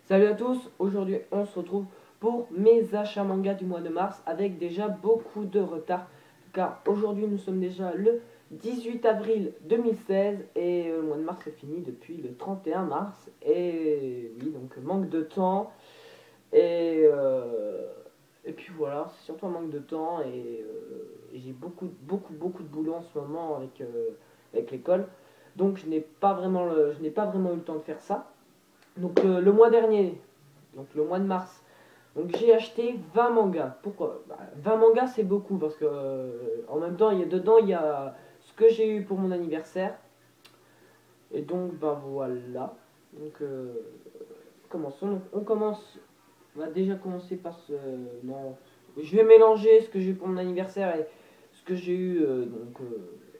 Salut à tous, aujourd'hui on se retrouve pour mes achats manga du mois de mars avec déjà beaucoup de retard car aujourd'hui nous sommes déjà le 18 avril 2016 et le mois de mars est fini depuis le 31 mars et oui donc manque de temps et, euh, et puis voilà c'est surtout un manque de temps et j'ai beaucoup de boulot en ce moment avec l'école donc je n'ai pas vraiment eu le temps de faire ça. Donc le mois dernier, donc le mois de mars, donc j'ai acheté 20 mangas. Pourquoi? 20 mangas c'est beaucoup parce que en même temps il y a ce que j'ai eu pour mon anniversaire. Et donc ben voilà. Donc commençons. Donc, on va déjà commencer par ce. Non. Je vais mélanger ce que j'ai eu pour mon anniversaire et ce que j'ai eu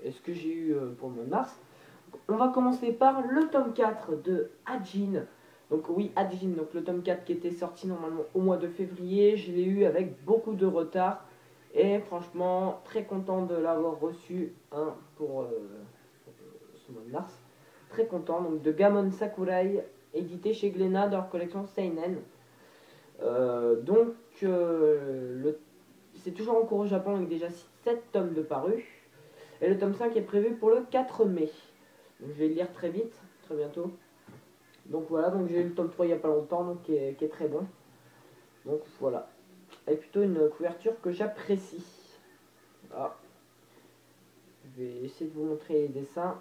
et ce que j'ai eu pour le mois de mars. On va commencer par le tome 4 de Hajin. Donc oui, Hajin, donc le tome 4 qui était sorti normalement au mois de février, je l'ai eu avec beaucoup de retard. Et franchement, très content de l'avoir reçu pour ce mois de mars. Très content, donc de Gamon Sakurai, édité chez Glénat dans leur collection Seinen. Donc, c'est toujours en cours au Japon avec déjà 7 tomes de parus. Et le tome 5 est prévu pour le 4 mai. Donc, je vais le lire très vite, très bientôt. Donc voilà, donc j'ai eu le tome 3 il n'y a pas longtemps, donc qui est très bon. Donc voilà. Et plutôt une couverture que j'apprécie. Voilà. Je vais essayer de vous montrer les dessins.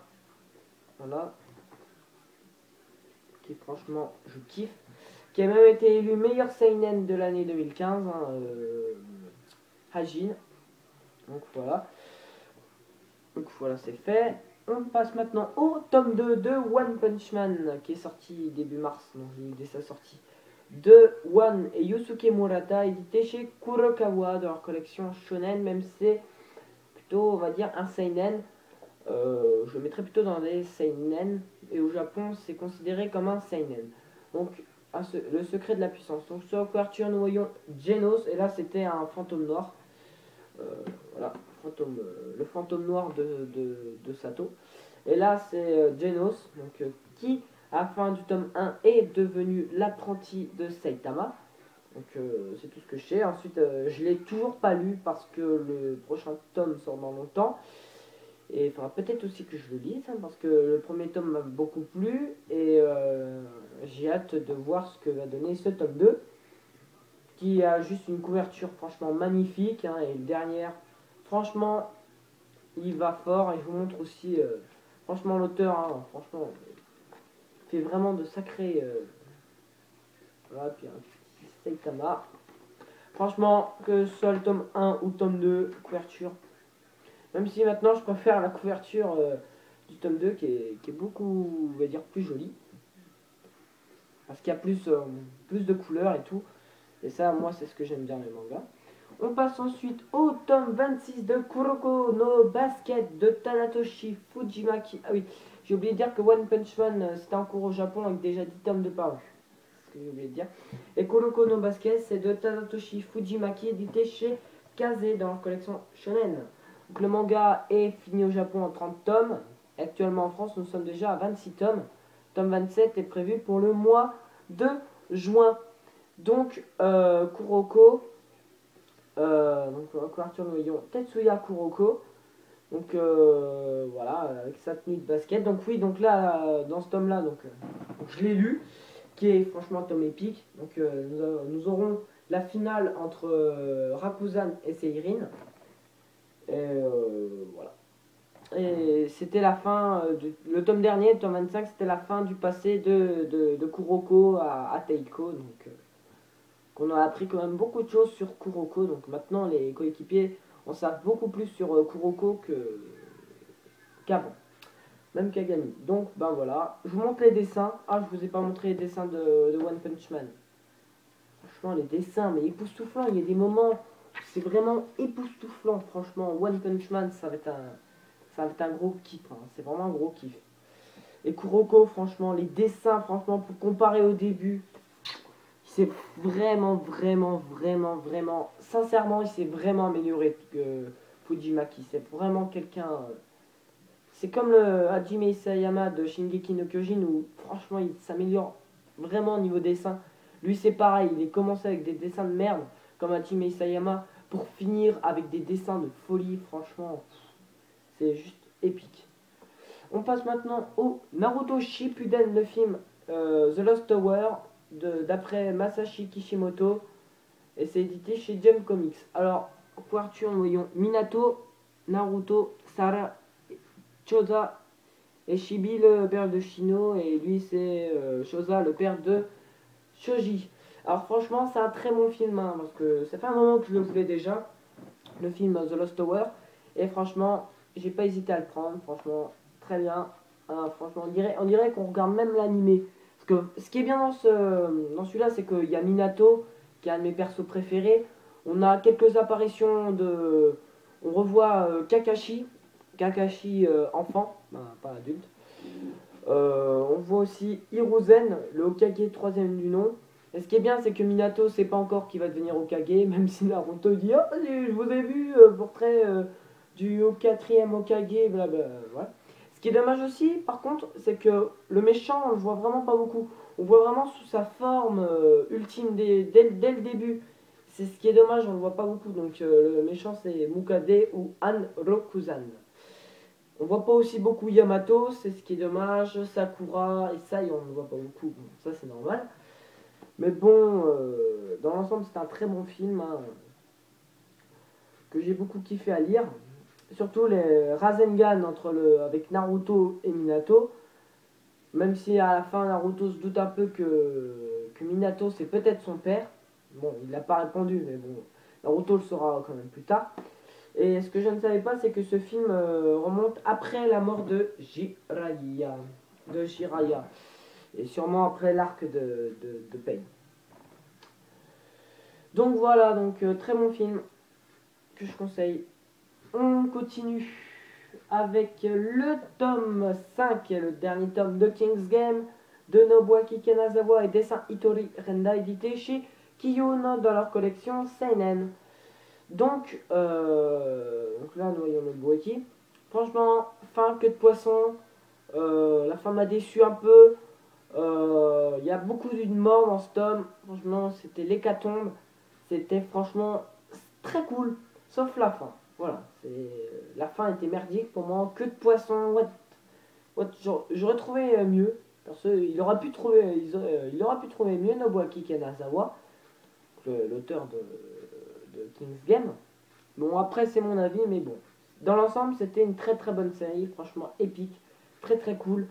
Voilà. Qui franchement, je kiffe. Qui a même été élu meilleur seinen de l'année 2015. Hajin. Donc voilà. Donc voilà, c'est fait. On passe maintenant au tome 2 de One Punch Man qui est sorti début mars. Donc j'ai eu dès sa sortie. De One et Yusuke Murata, édité chez Kurokawa dans leur collection Shonen, même si c'est plutôt, on va dire, un seinen. Je le mettrais plutôt dans les seinen, et au Japon, c'est considéré comme un seinen. Donc, le secret de la puissance. Donc, sur la couverture, nous voyons Genos, et là, c'était un fantôme noir. Voilà, le fantôme noir de Sato. Et là, c'est Genos, donc, qui, à la fin du tome 1, est devenu l'apprenti de Saitama. Donc c'est tout ce que je sais. Ensuite, je l'ai toujours pas lu parce que le prochain tome sort dans longtemps. Et il faudra peut-être aussi que je le lise hein, parce que le premier tome m'a beaucoup plu et j'ai hâte de voir ce que va donner ce tome 2 qui a juste une couverture franchement magnifique hein, et le dernier, franchement, il va fort et je vous montre aussi franchement l'auteur, hein, franchement, fait vraiment de sacrés. Voilà, puis un petit Saitama. Franchement, que ce soit le tome 1 ou le tome 2, couverture. Même si maintenant je préfère la couverture du tome 2 qui est beaucoup, on va dire, plus jolie. Parce qu'il y a plus de couleurs et tout. Et ça, moi, c'est ce que j'aime bien les mangas. On passe ensuite au tome 26 de Kuroko no Basket de Tanatoshi Fujimaki. Ah oui, j'ai oublié de dire que One Punch Man, c'était en cours au Japon avec déjà 10 tomes de parus. C'est ce que j'ai oublié de dire. Et Kuroko no Basket, c'est de Tanatoshi Fujimaki, édité chez Kaze dans leur collection Shonen. Donc, le manga est fini au Japon en 30 tomes. Actuellement en France, nous sommes déjà à 26 tomes. Tome 27 est prévu pour le mois de juin. Donc, Kuroko, donc couverture nous voyons Tetsuya Kuroko. Donc voilà, avec sa tenue de basket. Donc oui, donc là, dans ce tome-là, donc je l'ai lu, qui est franchement un tome épique. Donc nous aurons la finale entre Rakuzan et Seirin. Et voilà. Et c'était la fin, le tome dernier, le tome 25, c'était la fin du passé de Kuroko à Teiko. Donc qu'on a appris quand même beaucoup de choses sur Kuroko. Donc maintenant, les coéquipiers en savent beaucoup plus sur Kuroko qu'avant. Même Kagami. Donc, ben voilà. Je vous montre les dessins. Ah, je vous ai pas montré les dessins de One Punch Man. Franchement, les dessins, mais époustouflants. Il y a des moments, c'est vraiment époustouflant. Franchement, One Punch Man, ça va être un gros kiff. Hein. C'est vraiment un gros kiff. Et Kuroko, franchement, les dessins, franchement, pour comparer au début, c'est vraiment, sincèrement, il s'est vraiment amélioré que Fujimaki. C'est vraiment quelqu'un. C'est comme le Hajime Isayama de Shingeki no Kyojin où, franchement, il s'améliore vraiment au niveau dessin. Lui c'est pareil, il est commencé avec des dessins de merde, comme Hajime Isayama, pour finir avec des dessins de folie, franchement, c'est juste épique. On passe maintenant au Naruto Shippuden, le film The Lost Tower, d'après Masashi Kishimoto, et c'est édité chez Jump Comics. Alors, en couverture, nous voyons Minato, Naruto, Sara, Choza et Shibi, le père de Shino, et lui c'est Choza, le père de Shoji. Alors franchement, c'est un très bon film, hein, parce que ça fait un moment que je le voulais déjà, le film The Lost Tower, et franchement, j'ai pas hésité à le prendre, franchement, très bien. Hein, franchement, on dirait qu'on regarde même l'animé. Parce que ce qui est bien dans celui-là, c'est qu'il y a Minato, qui est un de mes persos préférés. On a quelques apparitions de... On revoit Kakashi enfant, ben, pas adulte. On voit aussi Hiruzen, le Hokage troisième du nom. Et ce qui est bien, c'est que Minato sait pas encore qu'il va devenir Hokage, même si Naruto dit ah, je vous ai vu, portrait du quatrième Hokage, blabla. Voilà. Ce qui est dommage aussi, par contre, c'est que le méchant, on le voit vraiment pas beaucoup. On voit vraiment sous sa forme ultime dès le début. C'est ce qui est dommage, on le voit pas beaucoup. Donc le méchant, c'est Mukade ou Han Rokuzan. On voit pas aussi beaucoup Yamato, c'est ce qui est dommage. Sakura et Sai, on ne voit pas beaucoup. Bon, ça, c'est normal. Mais bon, dans l'ensemble, c'est un très bon film hein, que j'ai beaucoup kiffé à lire. Surtout les Rasengan avec Naruto et Minato. Même si à la fin, Naruto se doute un peu que Minato, c'est peut-être son père. Bon, il n'a pas répondu, mais bon, Naruto le saura quand même plus tard. Et ce que je ne savais pas, c'est que ce film remonte après la mort de Jiraiya. Et sûrement après l'arc de Pain. Donc voilà, donc très bon film que je conseille. On continue avec le tome 5, le dernier tome de King's Game de Nobuaki Kanazawa et dessin Hitori Renda, édité chez Kiyun dans leur collection Seinen. Donc là, nous voyons Nobuaki. Franchement, fin que de poisson. La fin m'a déçu un peu. Il y a beaucoup de morts dans ce tome. Franchement, c'était l'hécatombe. C'était franchement très cool. Sauf la fin. Voilà. La fin était merdique pour moi. Que de poissons. J'aurais trouvé mieux. Parce qu'il aurait pu trouver, il aurait pu trouver mieux Nobuaki Kanazawa, l'auteur de King's Game. Bon, après, c'est mon avis, mais bon. Dans l'ensemble, c'était une très très bonne série. Franchement épique. Très très cool.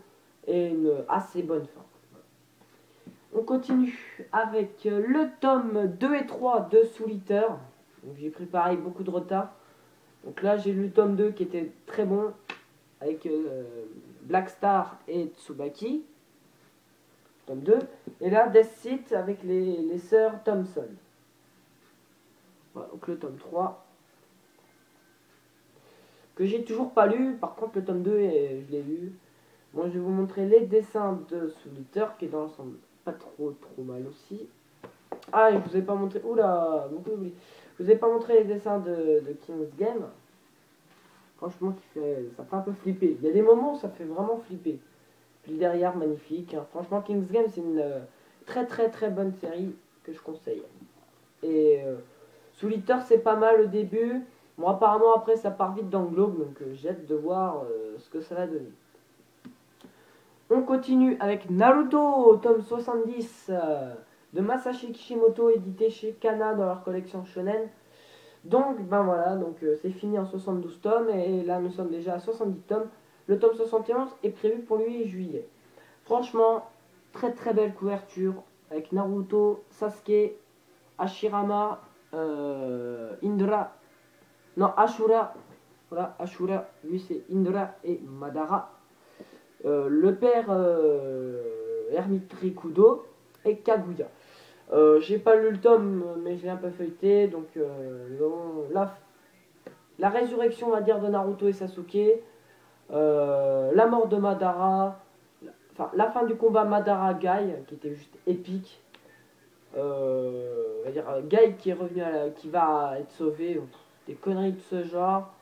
Et une assez bonne fin. On continue avec le tome 2 et 3 de Soul Eater. J'ai pris pareil beaucoup de retard. Donc là j'ai lu le tome 2 qui était très bon avec Black Star et Tsubaki. Tome 2. Et là Death Seat avec les sœurs Thompson. Voilà, donc le tome 3. Que j'ai toujours pas lu. Par contre le tome 2 je l'ai lu. Bon, je vais vous montrer les dessins de Soul Eater qui est dans l'ensemble pas trop mal aussi. Ah, je vous ai pas montré. Oula, beaucoup oublié. Je vous ai pas montré les dessins de King's Game. Franchement, ça fait un peu flipper. Il y a des moments où ça fait vraiment flipper. Puis derrière, magnifique. Hein. Franchement, King's Game, c'est une très très très bonne série que je conseille. Et Soul Eater, c'est pas mal au début. Bon, apparemment, après, ça part vite dans le globe. Donc, j'ai hâte de voir ce que ça va donner. On continue avec Naruto, tome 70 de Masashi Kishimoto, édité chez Kana dans leur collection Shonen. Donc, ben voilà, donc c'est fini en 72 tomes, et là nous sommes déjà à 70 tomes. Le tome 71 est prévu pour le 8 juillet. Franchement, très très belle couverture, avec Naruto, Sasuke, Hashirama, Indra, non, Ashura, voilà, Ashura, lui c'est Indra et Madara. Le père Ermite Rikudo et Kaguya. J'ai pas lu le tome, mais je l'ai un peu feuilleté. Donc, la résurrection, on va dire, de Naruto et Sasuke. La mort de Madara. Enfin, la fin du combat Madara-Gai, qui était juste épique. On va dire Gai qui est revenu qui va être sauvé. Des conneries de ce genre.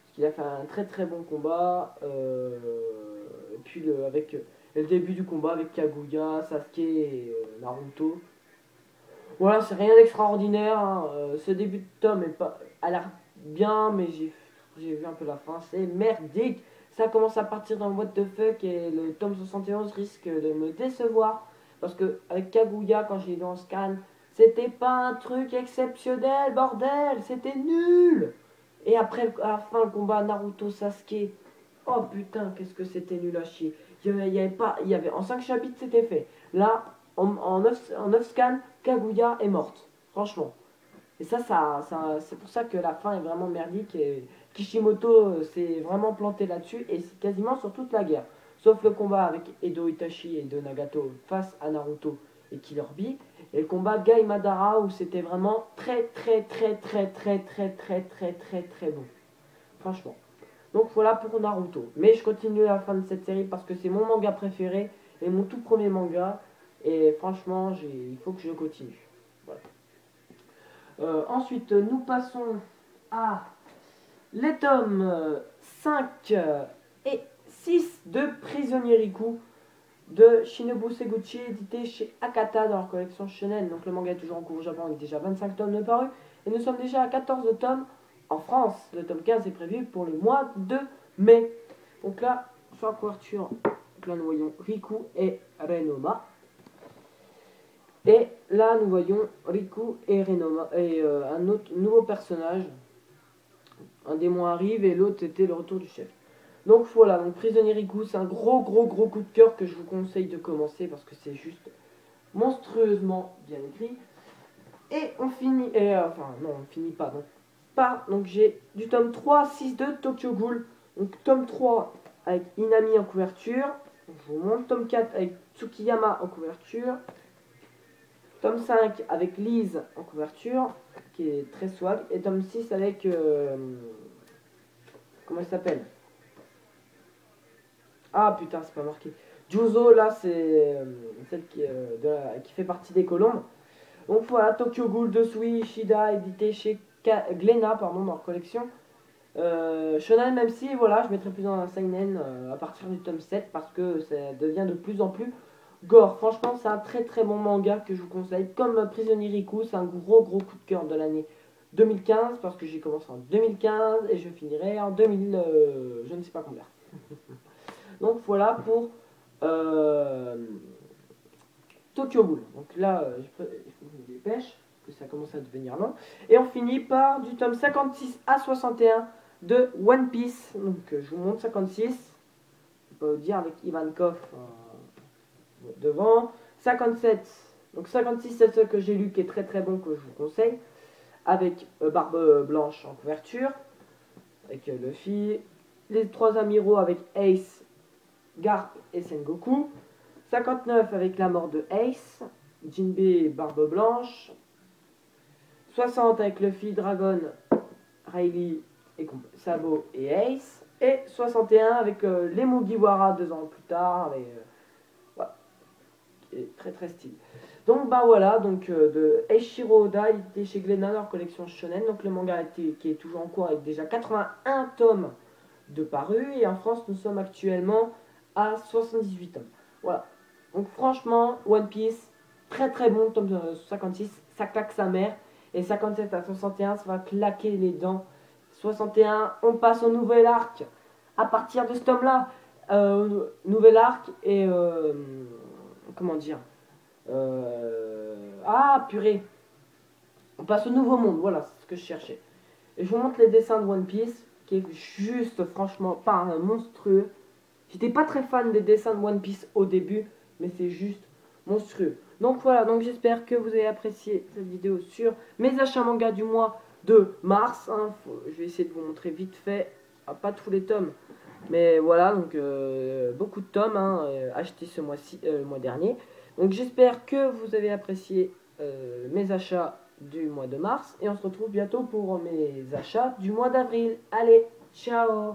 Parce qu'il a fait un très très bon combat. Et puis avec le début du combat avec Kaguya, Sasuke et Naruto. Voilà, c'est rien d'extraordinaire, hein. Ce début de tome est pas, a l'air bien, mais j'ai vu un peu la fin, c'est merdique. Ça commence à partir dans le what the fuck et le tome 71 risque de me décevoir. Parce que avec Kaguya, quand j'ai lu en scan, c'était pas un truc exceptionnel, bordel, c'était nul. Et après, à la fin, le combat Naruto Sasuke, oh putain, qu'est-ce que c'était nul à chier. Il y avait pas, il y avait, en 5 chapitres, c'était fait. Là, en 9 scans, Kaguya est morte. Franchement. Et c'est pour ça que la fin est vraiment merdique. Et Kishimoto s'est vraiment planté là-dessus. Et c'est quasiment sur toute la guerre. Sauf le combat avec Edo Itachi et Edo Nagato face à Naruto et Killer Bee. Et le combat Gai Madara où c'était vraiment très très très très très très très très très très bon. Franchement. Donc voilà pour Naruto. Mais je continue la fin de cette série parce que c'est mon manga préféré et mon tout premier manga. Et franchement, il faut que je continue. Voilà. Ensuite, nous passons à les tomes 5 et 6 de Prisonnier Riku de Shinobu Seguchi, édité chez Akata dans leur collection Shonen. Donc le manga est toujours en cours au Japon avec déjà 25 tomes de parus. Et nous sommes déjà à 14 tomes en France. Le tome 15 est prévu pour le mois de mai. Donc là, sur la couverture, là nous voyons Riku et Renoma. Et là, nous voyons Riku et Renoma et un autre nouveau personnage. Un démon arrive et l'autre était le retour du chef. Donc voilà, donc Prisonnier Riku, c'est un gros coup de cœur que je vous conseille de commencer parce que c'est juste monstrueusement bien écrit. Et on finit, enfin non, on finit pas, donc donc j'ai du tome 3 à 6 de Tokyo Ghoul. Donc tome 3 avec Inami en couverture. Je vous montre tome 4 avec Tsukiyama en couverture. Tome 5 avec Lise en couverture, qui est très swag. Et tome 6 avec... comment elle s'appelle? Ah putain, c'est pas marqué. Juzo, là, c'est celle qui fait partie des colombes. Donc voilà, Tokyo Ghoul de Sui Ishida, édité chez Glénat, pardon, dans leur collection. Shonen, même si, voilà, je mettrai plus dans un seinen à partir du tome 7 parce que ça devient de plus en plus gore. Franchement, c'est un très bon manga que je vous conseille. Comme Prisonnier Riku, c'est un gros coup de cœur de l'année 2015 parce que j'ai commencé en 2015 et je finirai en 2000, je ne sais pas combien. Donc voilà pour euh, Tokyo Ghoul. Donc là, il faut que je me dépêche parce que ça commence à devenir long. Et on finit par du tome 56 à 61 de One Piece. Donc je vous montre 56. Je peux vous dire avec Ivankov devant. 57. Donc 56, c'est ce que j'ai lu qui est très bon que je vous conseille. Avec Barbe Blanche en couverture. Avec Luffy. Les trois amiraux avec Ace, Garp et Sengoku. 59 avec la mort de Ace, Jinbei Barbe Blanche. 60 avec Luffy, Dragon, Rayleigh et Sabo et Ace. Et 61 avec les Mugiwara 2 ans plus tard. Et, voilà, qui est très stylé. Donc bah voilà, donc de Eiichiro Oda, il était chez Glénat, leur collection Shonen. Donc le manga qui est toujours en cours avec déjà 81 tomes de parus. Et en France, nous sommes actuellement à 78 tomes. Voilà. Donc franchement, One Piece, très bon, tome 56, ça claque sa mère. Et 57 à 61, ça va claquer les dents. 61, on passe au nouvel arc. À partir de ce tome-là, nouvel arc et... comment dire ah, purée. On passe au nouveau monde, voilà, c'est ce que je cherchais. Et je vous montre les dessins de One Piece, qui est juste, franchement, pas monstrueux. J'étais pas très fan des dessins de One Piece au début, mais c'est juste monstrueux. Donc voilà, donc j'espère que vous avez apprécié cette vidéo sur mes achats manga du mois de mars. Hein. Je vais essayer de vous montrer vite fait, pas tous les tomes, mais voilà, donc beaucoup de tomes hein, achetés ce mois-ci, le mois dernier. Donc j'espère que vous avez apprécié mes achats du mois de mars et on se retrouve bientôt pour mes achats du mois d'avril. Allez, ciao!